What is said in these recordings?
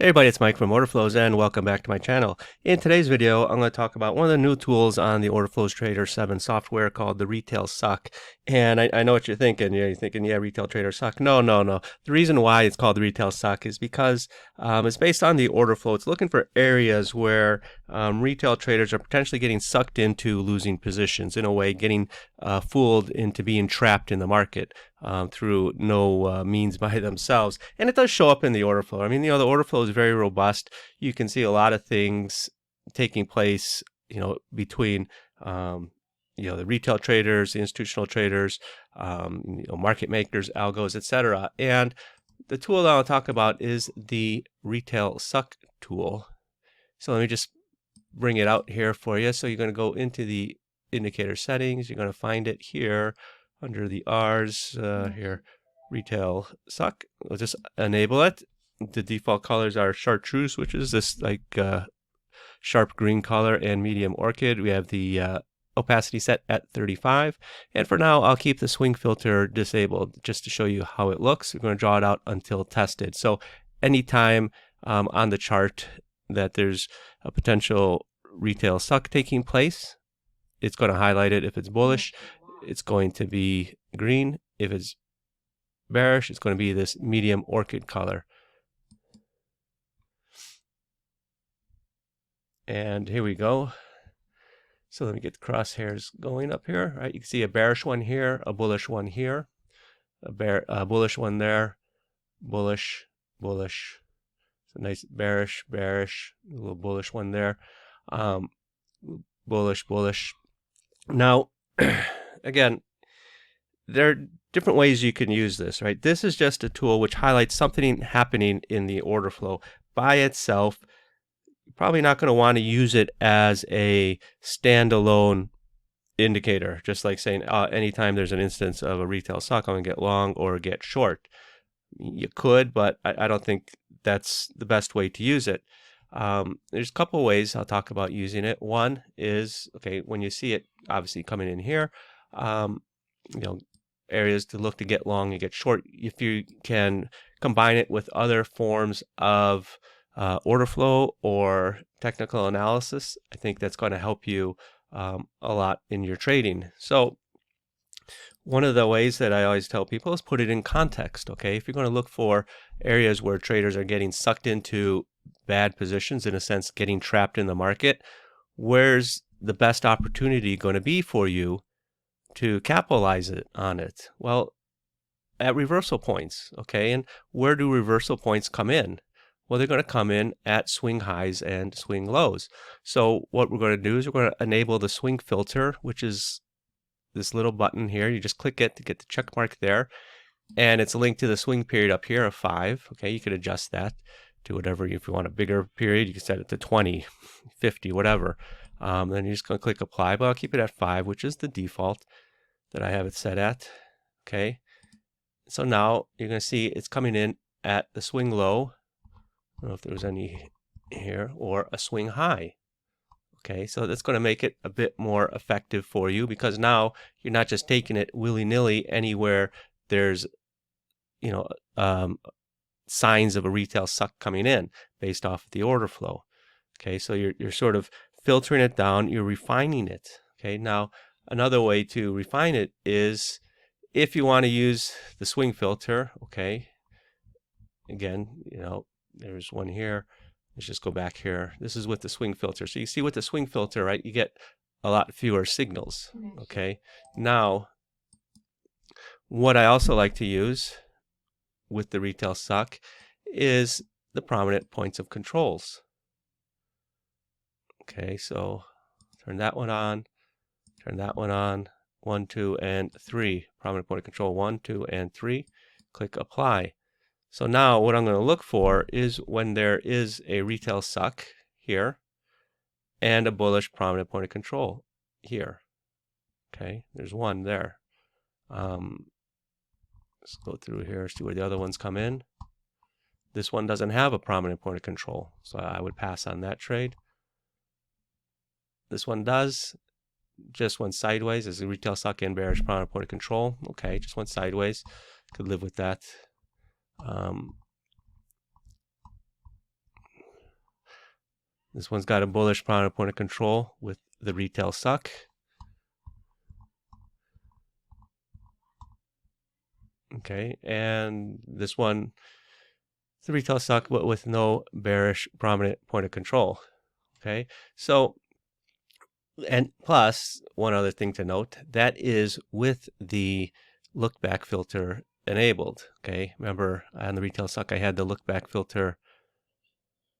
Hey everybody, it's Mike from Orderflows and welcome back to my channel. In today's video, I'm going to talk about one of the new tools on the Orderflows Trader 7 software called the Retail Suck. And I know what you're thinking. You're thinking, yeah, Retail Trader Suck. No. The reason why it's called the Retail Suck is because it's based on the order flow. It's looking for areas where retail traders are potentially getting sucked into losing positions, in a way, getting fooled into being trapped in the market. Through no means by themselves. And it does show up in the order flow. I mean, the order flow is very robust. You can see a lot of things taking place, between, the retail traders, the institutional traders, market makers, algos, etc. And the tool that I'll talk about is the Retail Suck tool. So let me just bring it out here for you. So you're going to go into the indicator settings. You're going to find it here under the R's here, Retail Suck. We'll just enable it. The default colors are chartreuse, which is this like sharp green color, and medium orchid. We have the opacity set at 35. And for now, I'll keep the swing filter disabled just to show you how it looks. We're going to draw it out until tested. So anytime on the chart that there's a potential retail suck taking place, it's going to highlight it. If it's bullish, it's going to be green. If it's bearish, it's going to be this medium orchid color. And here we go. So let me get the crosshairs going up here. Right, you can see a bearish one here, a bullish one here, a bullish one there, bullish. It's a nice bearish, a little bullish one there, bullish. Now, again, there are different ways you can use this, right? This is just a tool which highlights something happening in the order flow by itself. You're probably not going to want to use it as a standalone indicator, just like saying anytime there's an instance of a retail suck, I'm going to get long or get short. You could, but I don't think that's the best way to use it. There's a couple ways I'll talk about using it. One is, okay, when you see it obviously coming in here, areas to look to get long and get short, if you can combine it with other forms of order flow or technical analysis, I think that's going to help you a lot in your trading. So one of the ways that I always tell people is put it in context. Okay, if you're going to look for areas where traders are getting sucked into bad positions, in a sense getting trapped in the market, where's the best opportunity going to be for you to capitalize on it? Well, at reversal points. Okay, and where do reversal points come in? Well, they're going to come in at swing highs and swing lows. So what we're going to do is we're going to enable the swing filter, which is this little button here. You just click it to get the check mark there, and it's linked to the swing period up here of 5. Okay, you could adjust that to whatever. If you want a bigger period, you can set it to 20, 50, whatever. Then you're just going to click apply, but I'll keep it at 5, which is the default that I have it set at. Okay, so now you're going to see it's coming in at the swing low. I don't know if there was any here, or a swing high. Okay, so that's going to make it a bit more effective for you, because now you're not just taking it willy-nilly anywhere there's signs of a retail suck coming in based off of the order flow. Okay, so you're sort of filtering it down, you're refining it. Okay, now another way to refine it is if you want to use the swing filter. Okay, again, there's one here. Let's just go back here. This is with the swing filter. So you see with the swing filter, right, you get a lot fewer signals. Okay, now what I also like to use with the retail suck is the prominent points of controls. Okay, so turn that one on, turn that one on. 1, 2, and 3. Prominent point of control 1, 2, and 3. Click apply. So now what I'm going to look for is when there is a retail suck here and a bullish prominent point of control here. Okay, there's one there. Let's go through here, see where the other ones come in. This one doesn't have a prominent point of control, so I would pass on that trade. This one does. Just went sideways as a retail suck and bearish prominent point of control. Okay, just went sideways. Could live with that. This one's got a bullish prominent point of control with the retail suck. Okay, and this one, the retail suck, but with no bearish prominent point of control. Okay, so, and plus, one other thing to note, that is with the look back filter enabled. Okay, remember on the retail suck, I had the look back filter,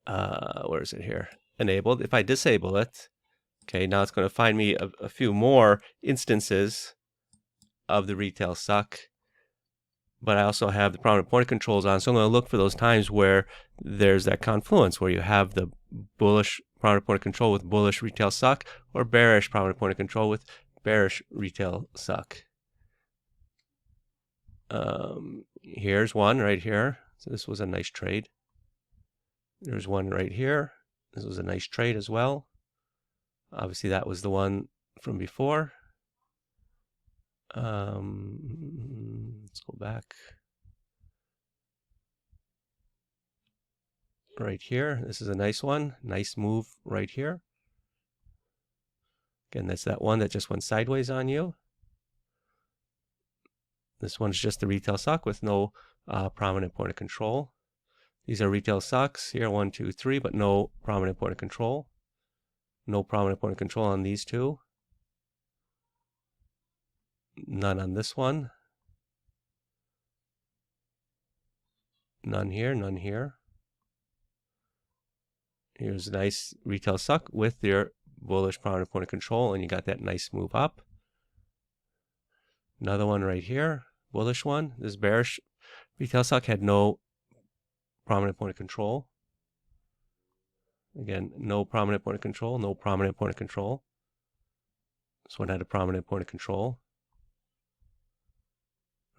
where is it here? Enabled. If I disable it, okay, now it's going to find me a few more instances of the retail suck. But I also have the prominent point of controls on, so I'm going to look for those times where there's that confluence, where you have the bullish prominent point of control with bullish retail suck, or bearish prominent point of control with bearish retail suck. Here's one right here. So this was a nice trade. There's one right here. This was a nice trade as well. Obviously, that was the one from before. Let's go back. Right here, this is a nice one. Nice move right here. Again, that's that one that just went sideways on you. This one's just the retail suck with no prominent point of control. These are retail sucks here, 1, 2, 3, but no prominent point of control. No prominent point of control on these two. None on this one. None here, none here. Here's a nice retail suck with your bullish prominent point of control, and you got that nice move up. Another one right here, bullish one. This bearish retail suck had no prominent point of control. Again, no prominent point of control, no prominent point of control. This one had a prominent point of control.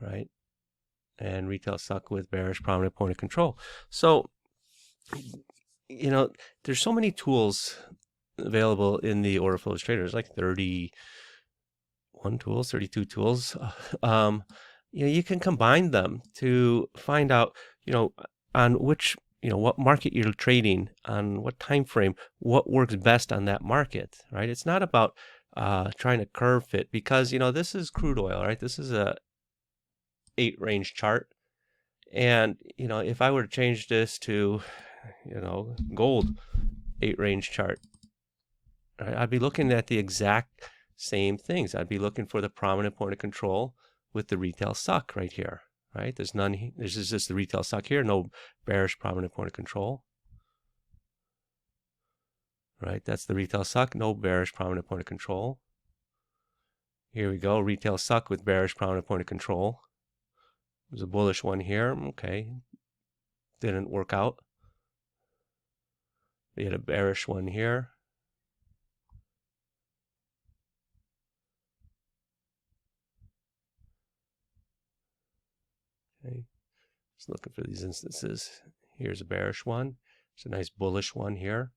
Right? And retail suck with bearish prominent point of control. So, you know, there's so many tools available in the Orderflows Trader. There's like 31 tools, 32 tools. You know, you can combine them to find out, you know, on which, you know, what market you're trading, on what time frame, what works best on that market, right? It's not about trying to curve fit, because, you know, this is crude oil, right? This is a 8 range chart. And, you know, if I were to change this to, you know, gold 8 range chart, right, I'd be looking at the exact same things. I'd be looking for the prominent point of control with the retail suck right here, right? There's none. This is just the retail suck here. No bearish prominent point of control, right? That's the retail suck. No bearish prominent point of control. Here we go. Retail suck with bearish prominent point of control. There's a bullish one here. Okay. Didn't work out. We had a bearish one here. Okay. Just looking for these instances. Here's a bearish one. There's a nice bullish one here.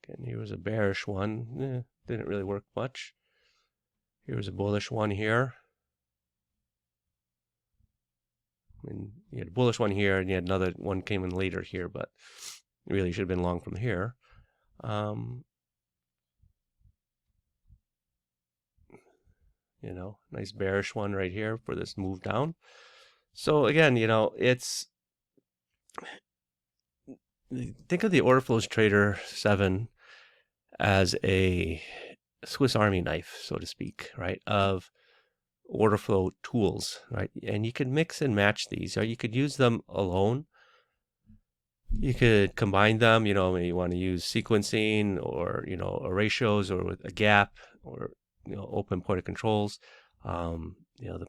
And here was a bearish one. Didn't really work much. Here was a bullish one here. I mean, you had a bullish one here, and you had another one came in later here, but it really should have been long from here. You know, nice bearish one right here for this move down. So again, you know, it's, think of the Orderflows Trader 7 as a Swiss Army knife, so to speak, right, of order flow tools, right? And you could mix and match these, or you could use them alone. You could combine them, you know, when you want to use sequencing, or, you know, ratios, or with a gap, or, you know, open point of controls. You know,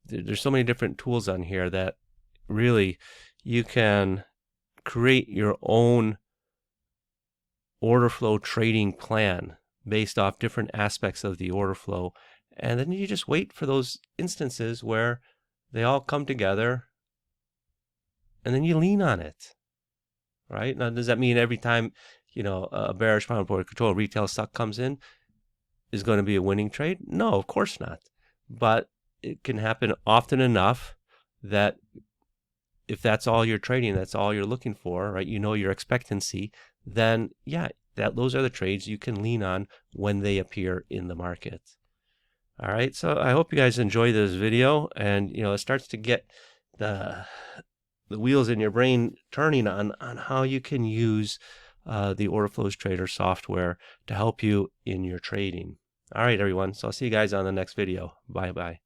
there's so many different tools on here that really you can create your own order flow trading plan based off different aspects of the order flow. And then you just wait for those instances where they all come together, and then you lean on it, right? Now, does that mean every time, you know, a bearish prominent point of control retail suck comes in is going to be a winning trade? No, of course not. But it can happen often enough that if that's all you're trading, that's all you're looking for, right? You know your expectancy, then yeah, those are the trades you can lean on when they appear in the market. All right, so I hope you guys enjoy this video, and it starts to get the wheels in your brain turning on how you can use the Orderflows Trader software to help you in your trading. All right, everyone. So I'll see you guys on the next video. Bye bye.